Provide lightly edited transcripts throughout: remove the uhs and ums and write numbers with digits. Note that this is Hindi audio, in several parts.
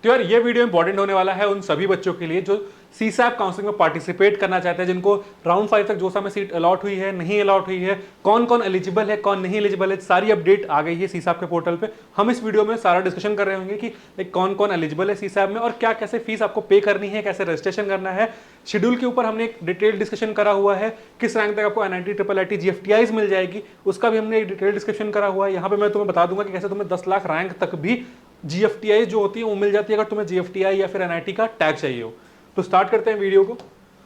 तो यार ये वीडियो इंपॉर्टेंट होने वाला है उन सभी बच्चों के लिए जो सीसैप काउंसलिंग में पार्टिसिपेट करना चाहते हैं, जिनको राउंड 5 तक जोसा में सीट अलॉट हुई है, नहीं अलॉट हुई है, कौन कौन एलिजिबल है, कौन नहीं एलिजिबल है, सारी अपडेट आ गई है सीसैप के पोर्टल पे। हम इस वीडियो में सारा डिस्कशन कर रहे होंगे कि लाइक कौन कौन एलिजिबल है सीसैप में और क्या कैसे फीस आपको पे करनी है, कैसे रजिस्ट्रेशन करना है। शेड्यूल के ऊपर हमने एक डिटेल डिस्कशन करा हुआ है, किस रैंक तक आपको एनआईटी ट्रिपल आईटी जीएफटीआईज मिल जाएगी, उसका भी हमने एक डिटेल डिस्क्रिप्शन करा हुआ है। यहाँ पे मैं तुम्हें बता दूंगा कि कैसे तुम्हें 10 लाख रैंक तक भी जीएफटीआई जो होती है वो मिल जाती है अगर तुम्हें जीएफटीआई या फिर एनआईटी का टैग चाहिए हो। तो स्टार्ट करते हैं वीडियो को।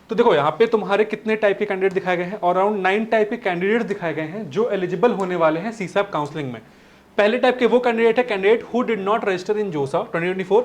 तो देखो यहाँ पे तुम्हारे कितने टाइप के कैंडिडेट दिखाए गए हैं, और अराउंड 9 टाइप के कैंडिडेट्स दिखाए गए हैं जो एलिजिबल होने वाले हैं सीसैप काउंसलिंग में। पहले टाइप के वो कैंडिडेट है candidate who did not register in जोसा 2024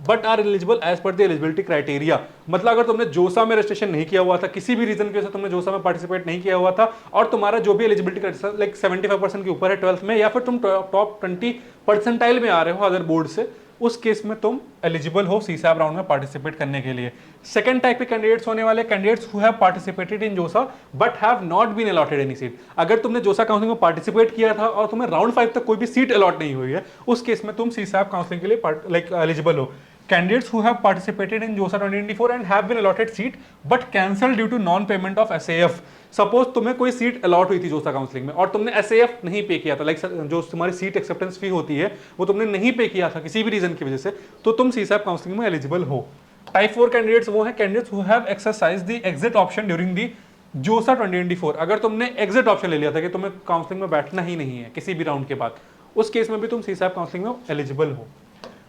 but are eligible as per the eligibility criteria. मतलब अगर तुमने जोसा में रजिस्ट्रेशन नहीं किया हुआ था, किसी भी रीजन की वजह से तुमने जोसा में पार्टिसिपेट नहीं किया हुआ था, और तुम्हारा जो भी एलिजिबिलिटी लाइक 75% के ऊपर है 12th में, या फिर तुम टॉप 20 परसेंटाइल में आ रहे हो अदर बोर्ड से, उस केस में तुम एलिजिबल हो सीसैप राउंड में पार्टिसिपेट करने के लिए। सेकंड टाइप के कैंडिडेट्स होने वाले candidates who have participated in JoSAA but have not been allotted any seat. अगर तुमने जोसा काउंसलिंग में पार्टिसिपेट किया था और तुम्हें राउंड 5 तक कोई भी सीट अलॉट नहीं हुई है, उस केस में तुम सीसैप काउंसलिंग के लिए लाइक एलिजिबल हो। Candidates who have participated in JOSA 2024 and have been allotted seat but cancelled due to non-payment of SAF। Suppose तुम्हें कोई सीट अलॉट हुई थी जोसा काउंसलिंग में और तुमने SAF नहीं पे किया था, लाइक जो तुम्हारी सीट एक्सेप्टेंस फी होती है वो तुमने नहीं पे किया था किसी भी रीजन की वजह से, तो तुम सीसैप काउंसलिंग में एलिजिबल हो। टाइप 4 कैंडिडेट्स वो हैं candidates who have exercise the exit option during the जोसा 2024। अगर तुमने एग्जिट ऑप्शन ले लिया था कि तुम्हें काउंसलिंग में बैठना ही नहीं है किसी भी राउंड के बाद, उस केस में भी तुम सीसैप काउंसलिंग में एलिजिबल हो।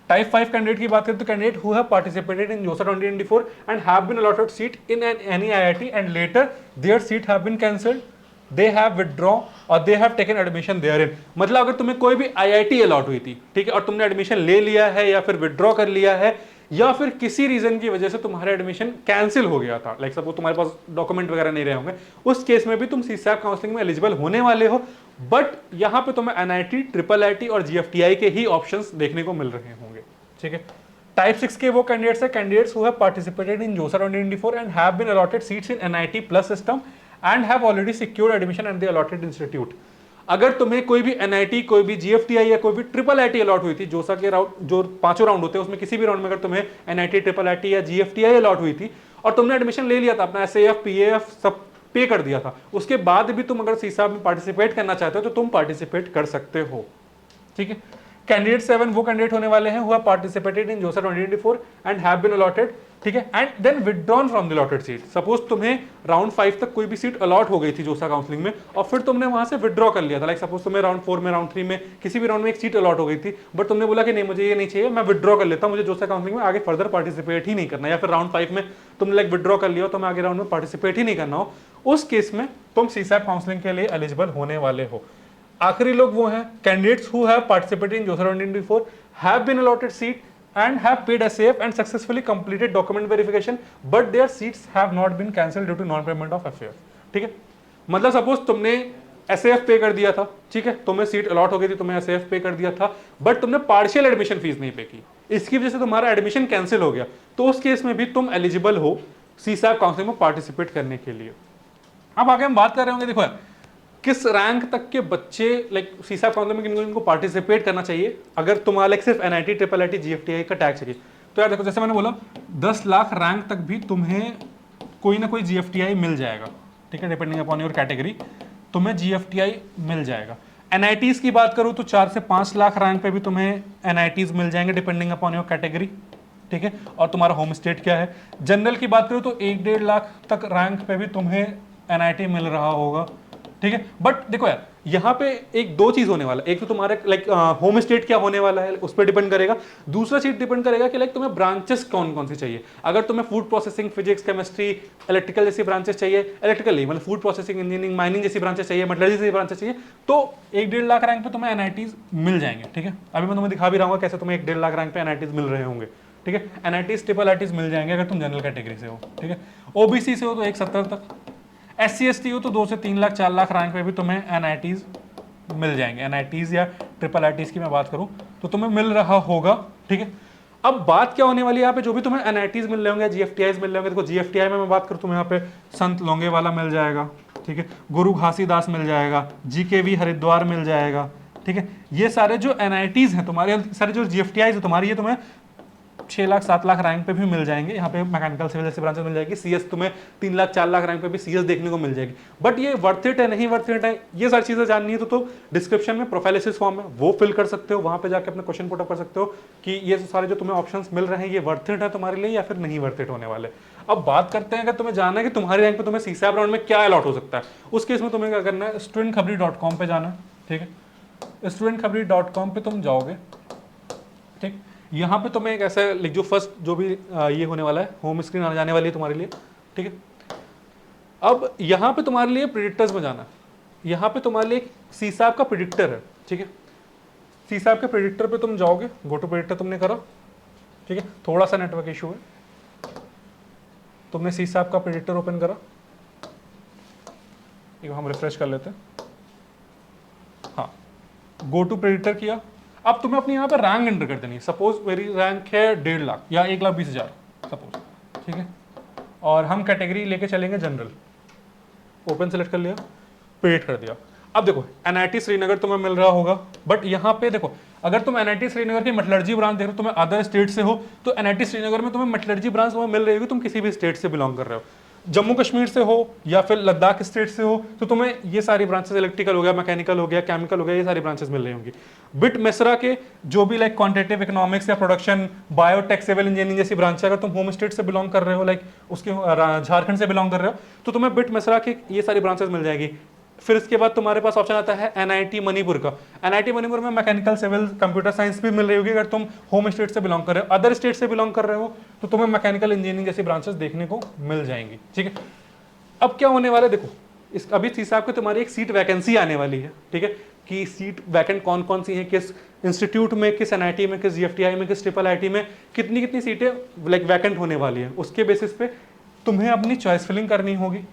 टाइप 5 कैंडिडेट की बात करें तो candidate who have participated in जोसा 2024 and have been allotted seat in any IIT and later their seat have been cancelled, they have withdraw और they have taken admission therein. मतलब अगर तुम्हें कोई भी आईआईटी अलॉट हुई थी, ठीक है, और तुमने एडमिशन ले लिया है या फिर विथड्रॉ कर लिया है, या फिर किसी रीजन की वजह से तुम्हारा एडमिशन कैंसिल हो गया था, लाइक सपोज तुम्हारे पास डॉक्यूमेंट वगैरह नहीं रहे होंगे, उस केस में भी तुम सीसैप काउंसलिंग में एलिजिबल होने वाले हो। बट यहां पे तुम्हें एनआईटी ट्रिपल आईटी और जीएफटीआई के ही ऑप्शंस देखने को मिल रहे होंगे, ठीक है। टाइप 6 के वो कैंडिडेट्स है candidates who have participated in जोसा 2024 and have been allotted seats in NIT plus system and have already secured admission at the allotted institute. अगर तुम्हें कोई भी एनआईटी, कोई भी जीएफटीआई या कोई भी ट्रिपल आईटी अलॉट हुई थी, जोसा के राउंड जो 5 राउंड होते हैं उसमें किसी भी राउंड में अगर तुम्हें एनआईटी ट्रिपल आईटी या जीएफटीआई अलॉट हुई थी और तुमने एडमिशन ले लिया था, अपना एसएएफ पीएएफ सब पे कर दिया था, उसके बाद भी तुम अगर सीसैप में पार्टिसिपेट करना चाहते हो तो तुम पार्टिसिपेट कर सकते हो, ठीक है। कैंडिडेट 7 वो कैंडिडेट होने वाले हैं हु हैव पार्टिसिपेटेड इन जोसा 2024 एंड हैव बीन अलॉटेड, ठीक है, and then withdrawn from the allotted seat. Suppose तुम्हें राउंड 5 तक कोई भी सीट अलॉट हो गई थी जोसा काउंसलिंग में और फिर तुमने वहां से विथड्रॉ कर लिया था, लाइक सपोज तुम्हें राउंड 4 में, राउंड 3 में, किसी भी राउंड में एक सीट अलॉट हो गई थी, बट तुमने बोला कि नहीं मुझे ये नहीं चाहिए, मैं विथड्रॉ कर लेता हूं, मुझे जोसा काउंसलिंग में आगे फर्दर पार्टिसिपेट ही नहीं करना, या फिर राउंड 5 में तुमने लाइक विथड्रॉ कर लिया हो तो मैं आगे राउंड में पार्टिसिपेट ही नहीं करना हो, उस केस में तुम सीसैप काउंसलिंग के लिए एलिजिबल होने वाले हो। आखिरी लोग वो हैं candidates who have participated in जोसा 2024 have been allotted seat and have paid SAF and successfully completed document verification but their seats have not been cancelled due to non payment of SAF, ठीक है। मतलब सपोज तुमने SAF पे कर दिया था, ठीक है, तुम्हें सीट अलॉट हो गई थी, तुमने SAF पे कर दिया था, बट तुमने पार्शियल एडमिशन फीस नहीं पे की, इसकी वजह से तुम्हारा एडमिशन कैंसिल हो गया, तो उस केस में भी तुम एलिजिबल हो सीसैप काउंसलिंग में पार्टिसिपेट करने के लिए। अब आगे हम बात कर रहे होंगे, देखो किस रैंक तक के बच्चे लाइक सीसैप काउंसलिंग में इनको पार्टिसिपेट करना चाहिए अगर तुम्हारा सिर्फ एनआईटी ट्रिपल आईटी जीएफटीआई का टैग चाहिए। तो यार देखो, जैसे मैंने बोला 10 लाख रैंक तक भी तुम्हें कोई ना कोई जीएफटीआई मिल जाएगा, ठीक है, डिपेंडिंग अपॉन योर कैटेगरी तुम्हें जीएफटीआई मिल जाएगा। एनआईटीज की बात करूँ तो 4 से 5 लाख रैंक पे भी तुम्हें एनआईटीज मिल जाएंगे डिपेंडिंग अपॉन योर कैटेगरी, ठीक है, और तुम्हारा होम स्टेट क्या है। जनरल की बात करूँ तो 1-1.5 लाख तक रैंक पे भी तुम्हें एनआईटी मिल रहा होगा, ठीक है। बट देखो यार, यहाँ पे एक दो चीज होने वाला है, एक तो तुम्हारे लाइक होम स्टेट क्या होने वाला है उस पर डिपेंड करेगा, दूसरा चीज डिपेंड करेगा कि लाइक तुम्हें ब्रांचेस कौन कौन सी चाहिए। अगर तुम्हें food processing, physics, chemistry, electrical जैसी ब्रांचेस चाहिए, इलेक्ट्रिकल नहीं मतलब फूड प्रोसेसिंग, इंजीनियरिंग, माइनिंग जैसी ब्रांचेस चाहिए, मेटलर्जी जैसी ब्रांचेस चाहिए, तो 1-1.5 लाख रैंक पे तुम्हें एनआईटीज मिल जाएंगे, ठीक है। अभी मैं तुम्हें दिखा भी रहा हूँ कैसे तुम्हें 1-1.5 लाख रैंक पे एनआईटीज मिल रहे होंगे, ठीक है। एनआईटीज ट्रिपल आईटीज मिल जाएंगे अगर तुम जनरल कैटेगरी से हो, ठीक है। ओबीसी से हो तो 170 तक, SC ST हो तो 2 से 3 लाख 4 लाख रैंक पे भी तुम्हें एनआईटीज मिल जाएंगे। एनआईटीज या ट्रिपल आईटीज की मैं बात करूं तो तुम्हें मिल रहा होगा, ठीक है। अब बात क्या होने वाली है यहाँ पे, जो भी तुम्हें एनआईटीज मिल रहे होंगे, जीएफटीआईज मिल रहे होंगे, देखो जीएफटीआई में मैं बात करूं तुम्हें यहाँ पे संत लोंगेवाला मिल जाएगा, ठीक है, गुरु घासीदास मिल जाएगा, जीकेवी हरिद्वार मिल जाएगा, ठीक है। ये सारे जो एनआईटीज हैं तुम्हारे, सारे जो जीएफटीआईज है तुम्हारी, ये तुम्हें 6 लाख 7 लाख रैंक पे भी मिल जाएंगे, यहाँ पे मैकेनिकल सिविल जैसे ब्रांचेस मिल जाएगी, CS तुम्हें 3 लाख 4 लाख रैंक पे भी CS देखने को मिल जाएगी। बट ये वर्थ इट है नहीं वर्थ इट है, ये सारी चीज़ें जाननी है तो डिस्क्रिप्शन में प्रोफाइलिसिस फॉर्म है, वो फिल कर सकते हो, वहाँ पे जाके अपने क्वेश्चन पुट अप कर सकते हो कि ये सारे जो तुम्हें ऑप्शंस मिल रहे हैं ये वर्थ इट है तुम्हारे लिए या फिर नहीं वर्थ इट होने वाले। अब बात करते हैं अगर तुम्हें जानना है कि तुम्हारी रैंक पे तुम्हें CSAP राउंड में क्या अलॉट हो सकता है, उस केस में तुम्हें क्या करना है, studentkhabri.com पे जाना है, ठीक है। studentkhabri.com पे तुम जाओगे, ठीक, यहाँ पे तुम्हें एक ऐसा लिख जो फर्स्ट जो भी ये होने वाला है होम स्क्रीन आने जाने वाली है तुम्हारे लिए, ठीक है। अब यहाँ पे तुम्हारे लिए प्रिडिक्टर्स में जाना है, यहाँ पे तुम्हारे लिए एक CSAP का प्रिडिक्टर है, ठीक है। CSAP के प्रिडिक्टर पे तुम जाओगे, गो टू प्रिडिक्टर तुमने करा, ठीक है। थोड़ा सा नेटवर्क इशू है, तुमने CSAP का प्रिडिक्टर ओपन करा, एक हम रिफ्रेश कर लेते हैं, हाँ, गो टू प्रिडिक्टर किया। अब तुम्हें अपनी यहाँ पे रैंक एंटर कर देनी है, सपोज मेरी रैंक है 1.5 लाख या 1,20,000 सपोज, ठीक है। और हम कैटेगरी लेके चलेंगे जनरल, ओपन सेलेक्ट कर लिया, प्रिडिक्ट कर दिया। अब देखो NIT श्रीनगर तुम्हें मिल रहा होगा, बट यहाँ पे देखो अगर तुम NIT श्रीनगर की मेटलर्जी ब्रांच देख रहे हो, तुम्हें अदर स्टेट से हो तो NIT श्रीनगर में तुम्हें मेटलर्जी ब्रांच तुम्हें मिल रही होगी, तुम किसी भी स्टेट से बिलोंग कर रहे हो, जम्मू कश्मीर से हो या फिर लद्दाख स्टेट से हो तो तुम्हें ये सारी ब्रांचेस, इलेक्ट्रिकल हो गया, मैकेनिकल हो गया, केमिकल हो गया, ये सारी ब्रांचेस मिल रही होंगी। बिट मेसरा के जो भी लाइक क्वांटिटेटिव इकोनॉमिक्स या प्रोडक्शन, बायोटेक, सिविल इंजीनियरिंग जैसी ब्रांच है, अगर तुम होम स्टेट से बिलोंग कर रहे हो, लाइक उसके झारखंड से बिलोंग कर रहे हो, तो तुम्हें बिट मेसरा की ये सारी ब्रांचेस मिल जाएगी। फिर इसके बाद तुम्हारे पास ऑप्शन आता है NIT मणिपुर का, NIT मणिपुर में मैकेनिकल, सिविल, कंप्यूटर साइंस भी मिल रही होगी अगर तुम होम स्टेट से बिलोंग कर रहे हो। अदर स्टेट से बिलोंग कर रहे हो तो तुम्हें मैकेनिकल इंजीनियरिंग जैसी ब्रांचेस देखने को मिल जाएंगी, ठीक है। अब क्या होने वाला है, देखो इस अभी CSAP को तुम्हारी एक सीट वैकेंसी आने वाली है, ठीक है, कि सीट वैकेंट कौन कौन सी हैं, किस इंस्टीट्यूट में, किस NIT में, किस GFTI में, किस IIIT में कितनी कितनी सीटें लाइक वैकेंट होने वाली है। उसके बेसिस पे तुम्हें अपनी चॉइस फिलिंग करनी होगी,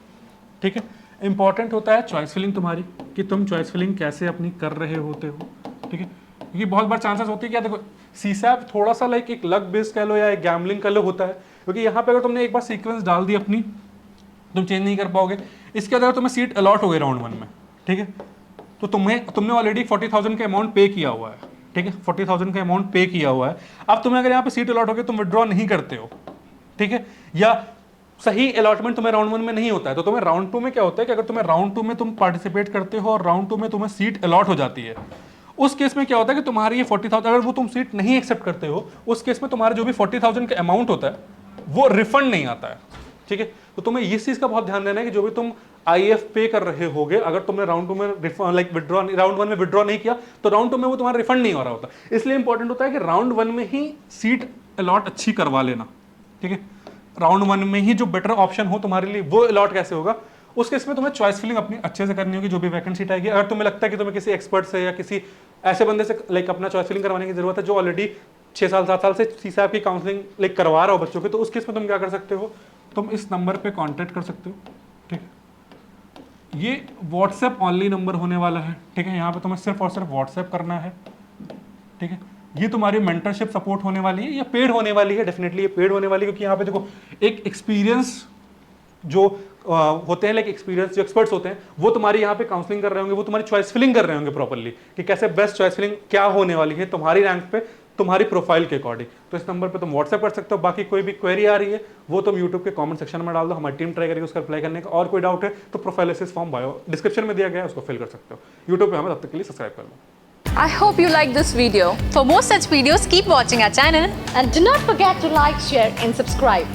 ठीक है। इंपॉर्टेंट होता है चॉइस फिलिंग तुम्हारी, कि तुम चॉइस फिलिंग कैसे अपनी कर रहे होते हो, ठीक है। क्योंकि बहुत बार चांसेस होती है कि देखो CSAP थोड़ा सा लाइक एक लक बेस्ड कह लो या एक गैम्बलिंग कह लो होता है, क्योंकि यहाँ पे अगर तुमने एक बार सीक्वेंस डाल दी अपनी तुम चेंज नहीं कर पाओगे। इसके अगर तुम्हें सीट अलॉट हो गई राउंड 1 में, ठीक है, तो तुमने ऑलरेडी 40,000 का अमाउंट पे किया हुआ है, ठीक है, 40,000 का अमाउंट पे किया हुआ है। अब तुम्हें अगर यहाँ पे सीट अलॉट हो गई तुम विड्रॉ नहीं करते हो, ठीक है, या सही अलॉटमेंट तुम्हें राउंड 1 में नहीं होता है, तो तुम्हें राउंड 2 में क्या होता है कि अगर तुम्हें राउंड 2 में तुम पार्टिसिपेट करते हो और राउंड 2 में तुम्हें सीट अलॉट हो जाती है, उस केस में क्या होता है कि तुम्हारी ये 40,000 अगर वो तुम सीट नहीं एक्सेप्ट करते हो, उस केस में तुम्हारा जो भी 40,000 का अमाउंट होता है वो रिफंड नहीं आता है, ठीक है। तो तुम्हें इस चीज का बहुत ध्यान देना है कि जो भी तुम IF पे कर रहे होगे, अगर तुमने राउंड 2 में लाइक विड्रॉ राउंड 1 में विड्रॉ नहीं किया तो राउंड 2 में वो तुम्हारा रिफंड नहीं हो रहा होता। इसलिए इंपॉर्टेंट होता है कि राउंड 1 में ही सीट अलॉट अच्छी करवा लेना, ठीक है। राउंड 1 में ही जो बेटर ऑप्शन हो तुम्हारे लिए वो अलॉट कैसे होगा, उस केस में तुम्हें चॉइस फिलिंग अपनी अच्छे से करनी होगी। जो भी वैकेंट सीट आएगी, अगर तुम्हें लगता है कि तुम्हें किसी एक्सपर्ट से या किसी ऐसे बंदे से लाइक अपना चॉइस फिलिंग करवाने की जरूरत है जो ऑलरेडी 6 साल 7 साल से CSAP की काउंसलिंग लाइक करवा रहा हो बच्चों के, तो उस केस में तुम क्या कर सकते हो, तुम इस नंबर पे कांटेक्ट कर सकते हो, ठीक है। ये व्हाट्सएप ऑनली नंबर होने वाला है, ठीक है। यहाँ पे तुम्हें सिर्फ और सिर्फ व्हाट्सएप करना है, ठीक है। ये तुम्हारी मेंटरशिप सपोर्ट होने वाली है, ये पेड होने वाली है, डेफिनेटली ये पेड होने वाली है, क्योंकि यहाँ पे देखो एक एक्सपीरियंस जो होते हैं, लाइक एक्सपीरियंस जो एक्सपर्ट्स होते हैं वो तुम्हारी यहाँ पे काउंसलिंग कर रहे होंगे, वो तुम्हारी चॉइस फिलिंग कर रहे होंगे प्रॉपर्ली कि कैसे बेस्ट चॉइस फिलिंग क्या होने वाली है तुम्हारी रैंक पे, तुम्हारी प्रोफाइल के अकॉर्डिंग। तो इस नंबर पे तुम व्हाट्सएप कर सकते हो। बाकी कोई भी क्वेरी आ रही है वो तुम यूट्यूब के कमेंट सेक्शन में डाल दो, हमारी टीम ट्राई करेगी उसका रिप्लाई करने का। और कोई डाउट है तो प्रोफाइलिसिस फॉर्म बायो डिस्क्रिप्शन में दिया गया है, उसको फिल कर सकते हो। यूट्यूब पे हमें तब तक के लिए सब्सक्राइब कर लो। I hope you like this video. For more such videos, keep watching our channel. And do not forget to like, share and subscribe.